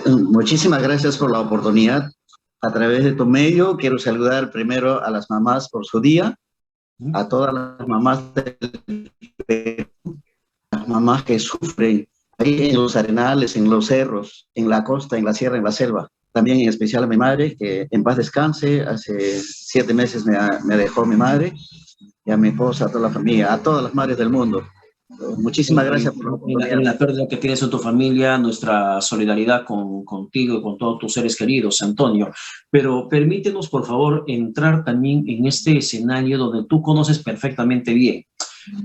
Muchísimas gracias por la oportunidad. A través de tu medio, quiero saludar primero a las mamás por su día, a todas las mamás del Perú, las mamás que sufren ahí en los arenales, en los cerros, en la costa, en la sierra, en la selva. También en especial a mi madre, que en paz descanse. Hace 7 meses me dejó mi madre, y a mi esposa, a toda la familia, a todas las madres del mundo. Muchísimas gracias por la En oportunidad. la pérdida que tienes en tu familia, nuestra solidaridad contigo y con todos tus seres queridos, Antonio. Pero permítenos, por favor, entrar también en este escenario donde tú conoces perfectamente bien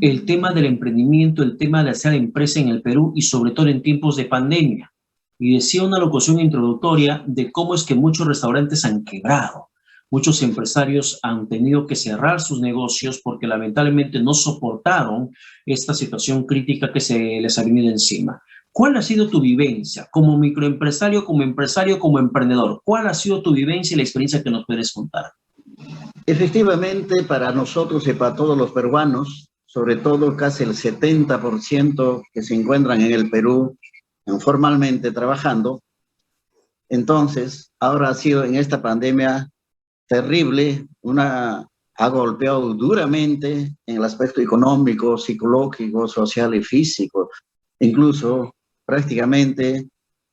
el tema del emprendimiento, el tema de hacer empresa en el Perú y sobre todo en tiempos de pandemia. Y decía una locución introductoria de cómo es que muchos restaurantes han quebrado. Muchos empresarios han tenido que cerrar sus negocios porque lamentablemente no soportaron esta situación crítica que se les ha venido encima. ¿Cuál ha sido tu vivencia como microempresario, como empresario, como emprendedor? ¿Cuál ha sido tu vivencia y la experiencia que nos puedes contar? Efectivamente, para nosotros y para todos los peruanos, sobre todo casi el 70% que se encuentran en el Perú informalmente trabajando, entonces ahora ha sido en esta pandemia terrible, ha golpeado duramente en el aspecto económico, psicológico, social y físico, incluso prácticamente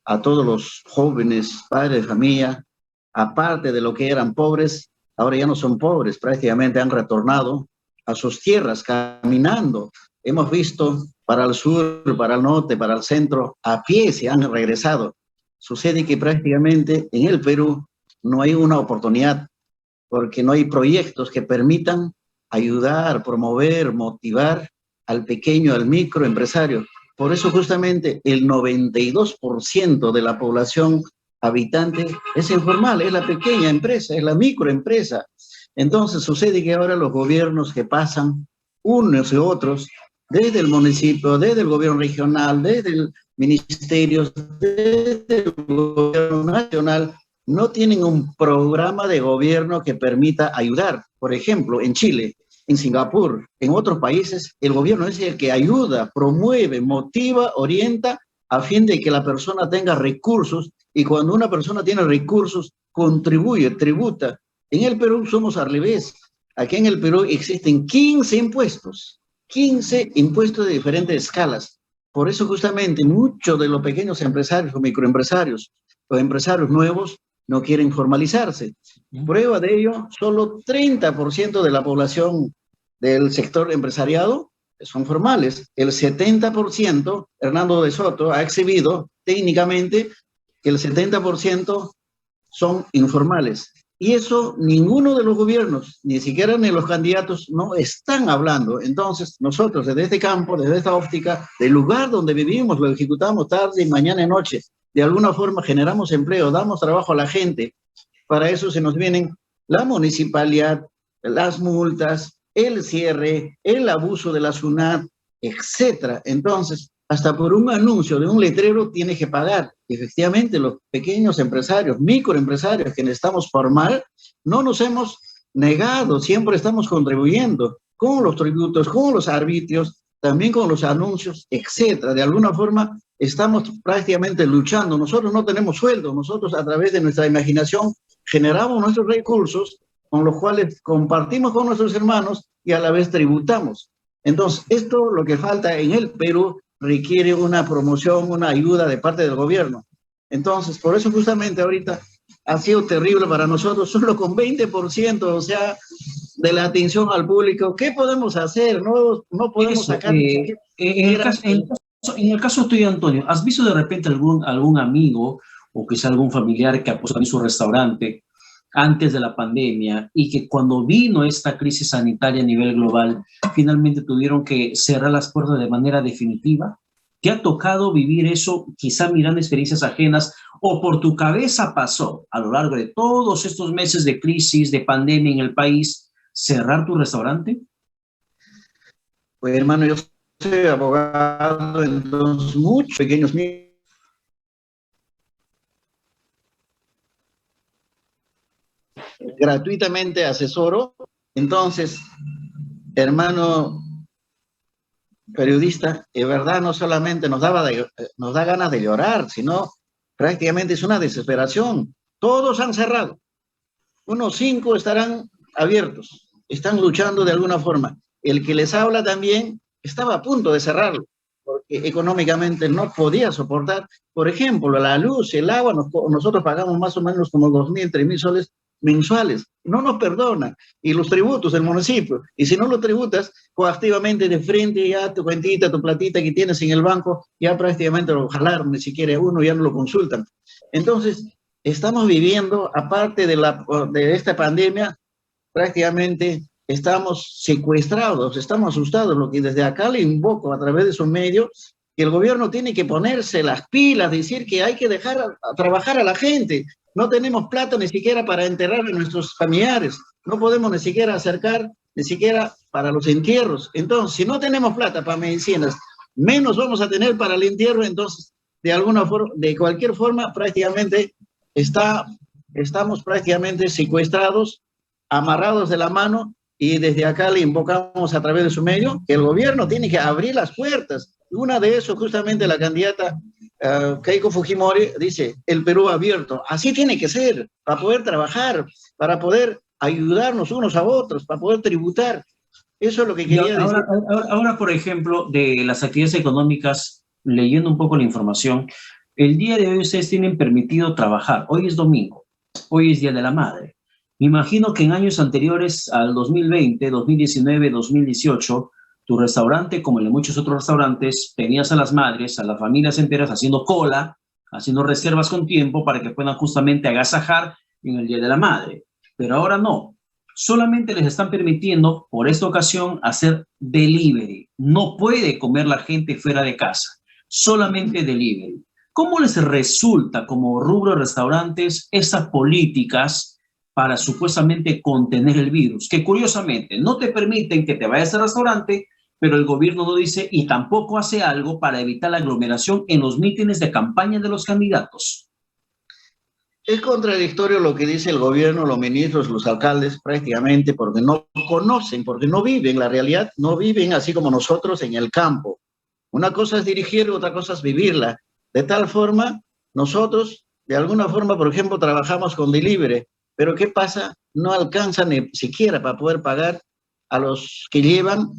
a todos los jóvenes, padres de familia, aparte de lo que eran pobres, ahora ya no son pobres, prácticamente han retornado a sus tierras caminando. Hemos visto para el sur, para el norte, para el centro, a pie se han regresado. Sucede que prácticamente en el Perú no hay una oportunidad porque no hay proyectos que permitan ayudar, promover, motivar al pequeño, al microempresario. Por eso justamente el 92% de la población habitante es informal, es la pequeña empresa, es la microempresa. Entonces sucede que ahora los gobiernos que pasan, unos y otros, desde el municipio, desde el gobierno regional, desde el ministerio, desde el gobierno nacional, no tienen un programa de gobierno que permita ayudar. Por ejemplo, en Chile, en Singapur, en otros países, el gobierno es el que ayuda, promueve, motiva, orienta a fin de que la persona tenga recursos, y cuando una persona tiene recursos, contribuye, tributa. En el Perú somos al revés. Aquí en el Perú existen 15 impuestos, 15 impuestos de diferentes escalas. Por eso justamente muchos de los pequeños empresarios o microempresarios, los empresarios nuevos, no quieren formalizarse. Prueba de ello, solo 30% de la población del sector empresariado son formales. El 70%, Hernando de Soto ha exhibido técnicamente que el 70% son informales. Y eso ninguno de los gobiernos, ni siquiera ni los candidatos, no están hablando. Entonces, nosotros desde este campo, desde esta óptica, del lugar donde vivimos, lo ejecutamos tarde y mañana y noche. De alguna forma generamos empleo, damos trabajo a la gente. Para eso se nos vienen la municipalidad, las multas, el cierre, el abuso de la SUNAT, etcétera. Entonces, hasta por un anuncio de un letrero tiene que pagar. Efectivamente, los pequeños empresarios, microempresarios que necesitamos formar, no nos hemos negado, siempre estamos contribuyendo con los tributos, con los arbitrios, también con los anuncios, etcétera. De alguna forma, estamos prácticamente luchando. Nosotros no tenemos sueldo, nosotros a través de nuestra imaginación generamos nuestros recursos con los cuales compartimos con nuestros hermanos y a la vez tributamos. Entonces, esto lo que falta en el Perú requiere una promoción, una ayuda de parte del gobierno. Entonces, por eso justamente ahorita ha sido terrible para nosotros, solo con 20%, o sea, de la atención al público. ¿Qué podemos hacer? No podemos Eso, sacar ni siquiera... en el caso tuyo, Antonio, ¿has visto de repente algún amigo o quizá algún familiar que ha puesto en su restaurante antes de la pandemia y que cuando vino esta crisis sanitaria a nivel global, finalmente tuvieron que cerrar las puertas de manera definitiva? ¿Te ha tocado vivir eso, quizá mirando experiencias ajenas, o por tu cabeza pasó a lo largo de todos estos meses de crisis, de pandemia en el país, cerrar tu restaurante? Pues hermano, yo soy abogado, entonces muchos pequeños gratuitamente asesoro. Entonces, hermano periodista, de verdad no solamente nos da ganas de llorar, sino Prácticamente es una desesperación. Todos han cerrado. Unos 5 estarán abiertos. Están luchando de alguna forma. El que les habla también estaba a punto de cerrarlo, porque económicamente no podía soportar. Por ejemplo, la luz, el agua, nosotros pagamos más o menos como 2.000, 3.000 soles mensuales. No nos perdonan. Y los tributos del municipio. Y si no lo tributas, coactivamente de frente ya tu cuentita, tu platita que tienes en el banco, ya prácticamente lo jalaron, ni siquiera uno ya no lo consultan. Entonces, estamos viviendo, aparte de esta pandemia, prácticamente estamos secuestrados, estamos asustados, lo que desde acá le invoco a través de sus medios, que el gobierno tiene que ponerse las pilas, decir que hay que dejar a trabajar a la gente. No tenemos plata ni siquiera para enterrar a nuestros familiares, no podemos ni siquiera acercar, ni siquiera para los entierros. Entonces, si no tenemos plata para medicinas, menos vamos a tener para el entierro. Entonces, de alguna forma, de cualquier forma, prácticamente estamos prácticamente secuestrados, amarrados de la mano, y desde acá le invocamos a través de su medio que el gobierno tiene que abrir las puertas. Una de esos, justamente la candidata Keiko Fujimori dice, el Perú abierto. Así tiene que ser, para poder trabajar, para poder ayudarnos unos a otros, para poder tributar. Eso es lo que quería decir. Ahora, por ejemplo, de las actividades económicas, leyendo un poco la información, el día de hoy ustedes tienen permitido trabajar. Hoy es domingo, hoy es Día de la Madre. Me imagino que en años anteriores al 2020, 2019, 2018, tu restaurante, como el de muchos otros restaurantes, tenías a las madres, a las familias enteras haciendo cola, haciendo reservas con tiempo para que puedan justamente agasajar en el Día de la Madre. Pero ahora no. Solamente les están permitiendo, por esta ocasión, hacer delivery. No puede comer la gente fuera de casa, solamente delivery. ¿Cómo les resulta como rubro de restaurantes esas políticas para supuestamente contener el virus? Que curiosamente no te permiten que te vayas al restaurante, pero el gobierno no dice y tampoco hace algo para evitar la aglomeración en los mítines de campaña de los candidatos. Es contradictorio lo que dice el gobierno, los ministros, los alcaldes, prácticamente porque no conocen, porque no viven la realidad, no viven así como nosotros en el campo. Una cosa es dirigir, otra cosa es vivirla. De tal forma, nosotros, de alguna forma, por ejemplo, trabajamos con delivery, pero ¿qué pasa? No alcanzan ni siquiera para poder pagar a los que llevan,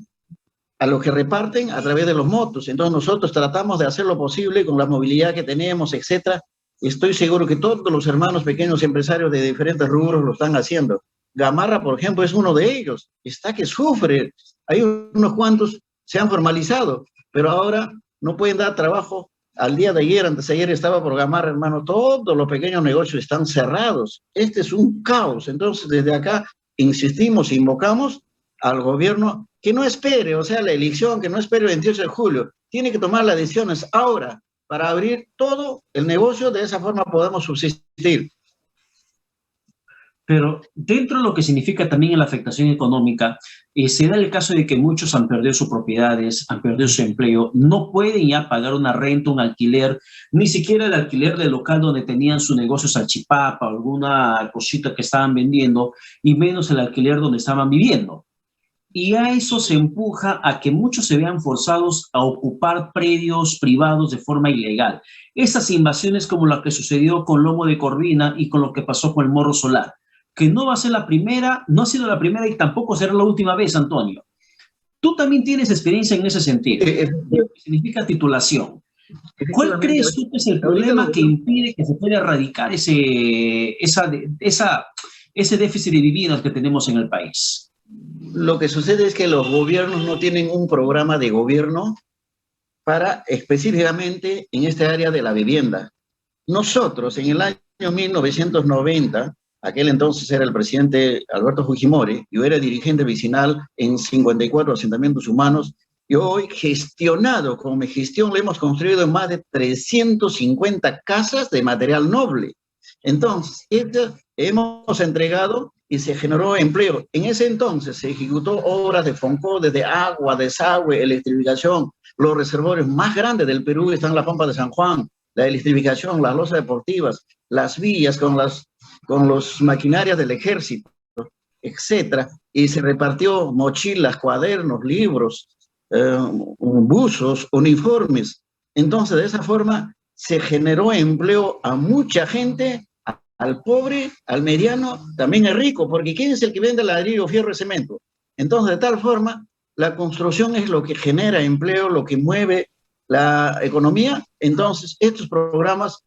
a los que reparten a través de los motos. Entonces nosotros tratamos de hacer lo posible con la movilidad que tenemos, etcétera. Estoy seguro que todos los hermanos pequeños empresarios de diferentes rubros lo están haciendo. Gamarra, por ejemplo, es uno de ellos. Está que sufre. Hay unos cuantos se han formalizado, pero ahora no pueden dar trabajo. Al día de ayer, antes de ayer, estaba por Gamarra, hermano, todos los pequeños negocios están cerrados. Este es un caos. Entonces, desde acá insistimos, invocamos al gobierno que no espere, o sea, la elección, que no espere el 28 de julio. Tiene que tomar las decisiones ahora para abrir todo el negocio. De esa forma podemos subsistir. Pero dentro de lo que significa también la afectación económica, se da el caso de que muchos han perdido sus propiedades, han perdido su empleo, no pueden ya pagar una renta, un alquiler, ni siquiera el alquiler del local donde tenían su negocio salchipapa, alguna cosita que estaban vendiendo, y menos el alquiler donde estaban viviendo. Y a eso se empuja a que muchos se vean forzados a ocupar predios privados de forma ilegal. Esas invasiones como la que sucedió con Lomo de Corvina y con lo que pasó con el Morro Solar, que no va a ser la primera, no ha sido la primera y tampoco será la última vez, Antonio. Tú también tienes experiencia en ese sentido, lo que significa titulación. ¿Cuál crees tú que es el problema que impide que se pueda erradicar ese déficit de viviendas que tenemos en el país? Lo que sucede es que los gobiernos no tienen un programa de gobierno para específicamente en este área de la vivienda. Nosotros, en el año 1990, aquel entonces era el presidente Alberto Fujimori, yo era dirigente vecinal en 54 asentamientos humanos, y hoy gestionado, con mi gestión, le hemos construido más de 350 casas de material noble. Entonces, hemos entregado y se generó empleo. En ese entonces se ejecutó obras de Foncó, desde agua, desagüe, electrificación. Los reservorios más grandes del Perú están en la Pampa de San Juan, la electrificación, las losas deportivas, las villas con los maquinarias del ejército, etcétera. Y se repartió mochilas, cuadernos, libros, buzos, uniformes. Entonces, de esa forma se generó empleo a mucha gente, al pobre, al mediano, también al rico, porque ¿quién es el que vende ladrillo, fierro y cemento? Entonces, de tal forma, la construcción es lo que genera empleo, lo que mueve la economía. Entonces, estos programas,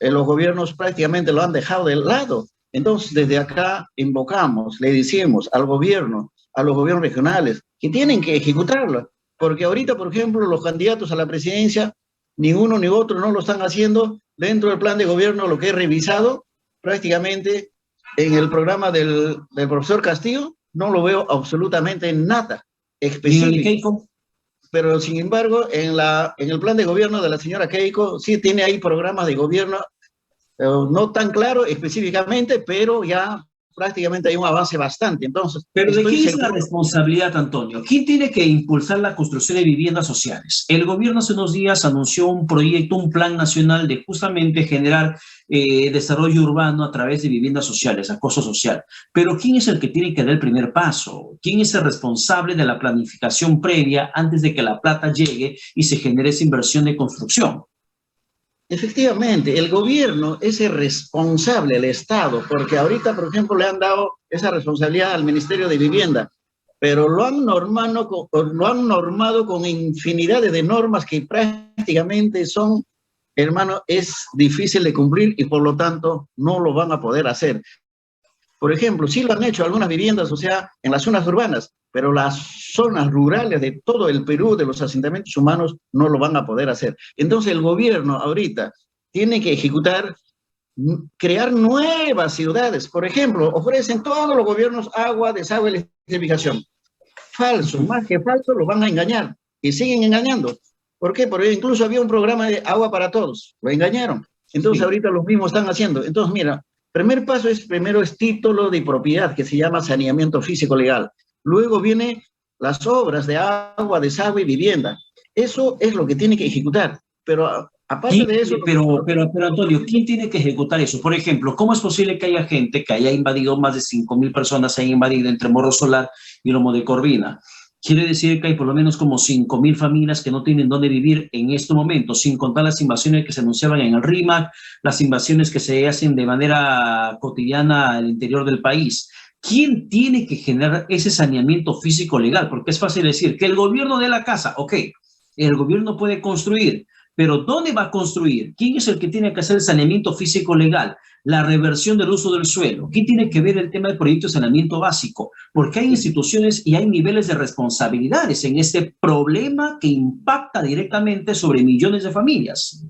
los gobiernos prácticamente lo han dejado de lado. Entonces, desde acá invocamos, le decimos al gobierno, a los gobiernos regionales, que tienen que ejecutarlo, porque ahorita, por ejemplo, los candidatos a la presidencia, ni uno ni otro no lo están haciendo dentro del plan de gobierno, lo que he revisado prácticamente en el programa del profesor Castillo, no lo veo absolutamente nada específico. Pero sin embargo, en el plan de gobierno de la señora Keiko, sí tiene ahí programas de gobierno, no tan claro específicamente, pero ya prácticamente hay un avance bastante. Entonces, pero ¿de quién es la responsabilidad, Antonio? ¿Quién tiene que impulsar la construcción de viviendas sociales? El gobierno hace unos días anunció un proyecto, un plan nacional de justamente generar desarrollo urbano a través de viviendas sociales, acoso social. Pero ¿quién es el que tiene que dar el primer paso? ¿Quién es el responsable de la planificación previa antes de que la plata llegue y se genere esa inversión de construcción? Efectivamente, el gobierno es el responsable, el Estado, porque ahorita, por ejemplo, le han dado esa responsabilidad al Ministerio de Vivienda, pero lo han normado con infinidad de normas que prácticamente son, hermano, es difícil de cumplir y por lo tanto no lo van a poder hacer. Por ejemplo, sí lo han hecho algunas viviendas, o sea, en las zonas urbanas, pero las zonas rurales de todo el Perú, de los asentamientos humanos, no lo van a poder hacer. Entonces el gobierno ahorita tiene que ejecutar, crear nuevas ciudades. Por ejemplo, ofrecen todos los gobiernos agua, desagüe, electrificación. Falso, más que falso, lo van a engañar y siguen engañando. ¿Por qué? Porque incluso había un programa de agua para todos, lo engañaron. Entonces sí, ahorita los mismos están haciendo. Entonces, mira, primer paso primero es título de propiedad, que se llama saneamiento físico legal. Luego viene las obras de agua, desagüe y vivienda. Eso es lo que tiene que ejecutar. Pero aparte de eso... Pero Antonio, ¿quién tiene que ejecutar eso? Por ejemplo, ¿cómo es posible que haya gente que haya invadido, más de 5.000 personas se hayan invadido entre Morro Solar y Lomo de Corvina? Quiere decir que hay por lo menos como 5.000 familias que no tienen dónde vivir en este momento, sin contar las invasiones que se anunciaban en el RIMAC, las invasiones que se hacen de manera cotidiana al interior del país. ¿Quién tiene que generar ese saneamiento físico legal? Porque es fácil decir que el gobierno dé la casa, ok, el gobierno puede construir, pero ¿dónde va a construir? ¿Quién es el que tiene que hacer el saneamiento físico legal? La reversión del uso del suelo. ¿Qué tiene que ver el tema del proyecto de saneamiento básico? Porque hay instituciones y hay niveles de responsabilidades en este problema que impacta directamente sobre millones de familias.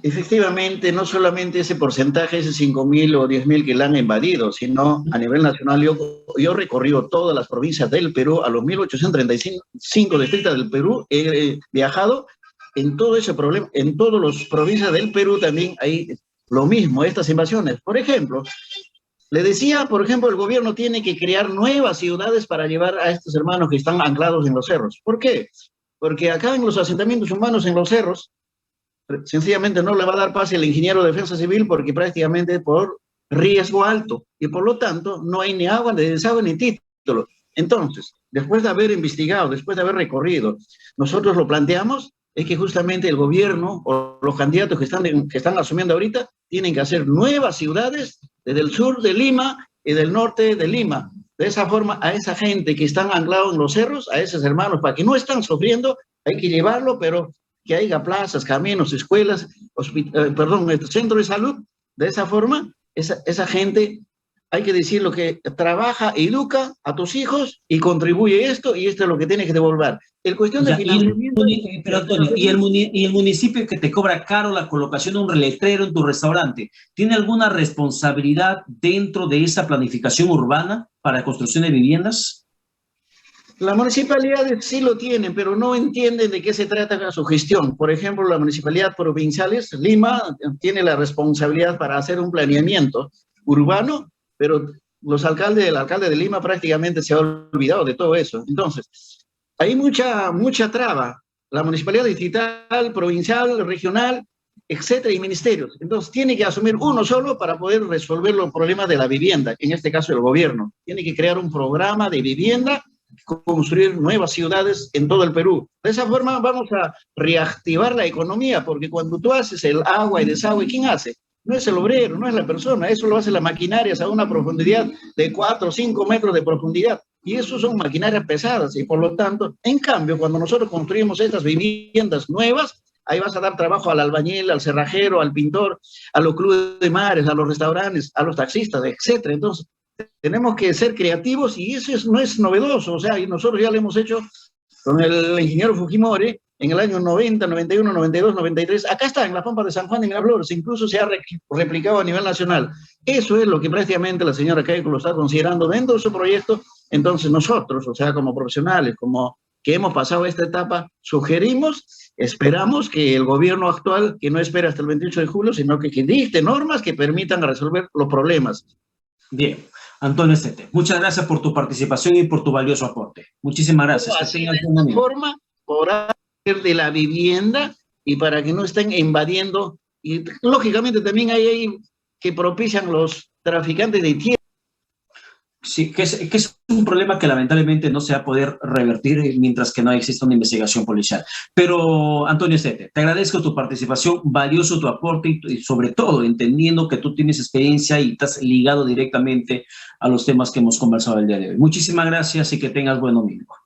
Efectivamente, no solamente ese porcentaje, ese 5.000 o 10.000 que la han invadido, sino a nivel nacional. Yo he recorrido todas las provincias del Perú, a los 1.835 distritos del Perú, he viajado en todo ese problema, en todas las provincias del Perú también hay lo mismo, estas invasiones. Por ejemplo, le decía, por ejemplo, el gobierno tiene que crear nuevas ciudades para llevar a estos hermanos que están anclados en los cerros. ¿Por qué? Porque acá en los asentamientos humanos, en los cerros, sencillamente no le va a dar pase el ingeniero de defensa civil porque prácticamente por riesgo alto y por lo tanto no hay ni agua, ni desagüe, ni título. Entonces, después de haber investigado, después de haber recorrido, nosotros lo planteamos, es que justamente el gobierno o los candidatos que están asumiendo ahorita tienen que hacer nuevas ciudades desde el sur de Lima y del norte de Lima. De esa forma, a esa gente que están anclados en los cerros, a esos hermanos, para que no están sufriendo, hay que llevarlo, pero que haya plazas, caminos, escuelas, centros de salud. De esa forma, esa gente, hay que decir lo que trabaja, educa a tus hijos y contribuye esto, y esto es lo que tienes que devolver. El cuestión de financiamiento... Pero Antonio, ¿y el municipio que te cobra caro la colocación de un letrero en tu restaurante, tiene alguna responsabilidad dentro de esa planificación urbana para construcción de viviendas? Las municipalidades sí lo tienen, pero no entienden de qué se trata su gestión. Por ejemplo, la municipalidad provinciales, Lima, tiene la responsabilidad para hacer un planeamiento urbano, pero el alcalde de Lima prácticamente se ha olvidado de todo eso. Entonces, hay mucha traba. La municipalidad distrital, provincial, regional, etcétera, y ministerios. Entonces, tiene que asumir uno solo para poder resolver los problemas de la vivienda, en este caso el gobierno. Tiene que crear un programa de vivienda construir nuevas ciudades en todo el Perú. De esa forma vamos a reactivar la economía, porque cuando tú haces el agua y desagüe, ¿quién hace? No es el obrero, no es la persona, eso lo hace la maquinaria a una profundidad de 4 o 5 metros de profundidad. Y eso son maquinarias pesadas y por lo tanto, en cambio, cuando nosotros construimos estas viviendas nuevas, ahí vas a dar trabajo al albañil, al cerrajero, al pintor, a los clubes de mares, a los restaurantes, a los taxistas, etcétera. Entonces, tenemos que ser creativos y eso no es novedoso. O sea, y nosotros ya lo hemos hecho con el ingeniero Fujimori en el año 90, 91, 92, 93. Acá está, en las Pampas de San Juan de Miraflores, incluso se ha replicado a nivel nacional. Eso es lo que prácticamente la señora Keiko lo está considerando dentro de su proyecto. Entonces nosotros, o sea, como profesionales, como que hemos pasado esta etapa, sugerimos, esperamos que el gobierno actual, que no espera hasta el 28 de julio, sino que dicte normas que permitan resolver los problemas. Bien, Antonio Estete, muchas gracias por tu participación y por tu valioso aporte. Muchísimas gracias. Así, de esta forma, por hacer de la vivienda y para que no estén invadiendo, y lógicamente también hay que propician los traficantes de tierra. Sí, que es un problema que lamentablemente no se va a poder revertir mientras que no exista una investigación policial. Pero, Antonio Estete, te agradezco tu participación, valioso tu aporte y sobre todo entendiendo que tú tienes experiencia y estás ligado directamente a los temas que hemos conversado el día de hoy. Muchísimas gracias y que tengas buen domingo.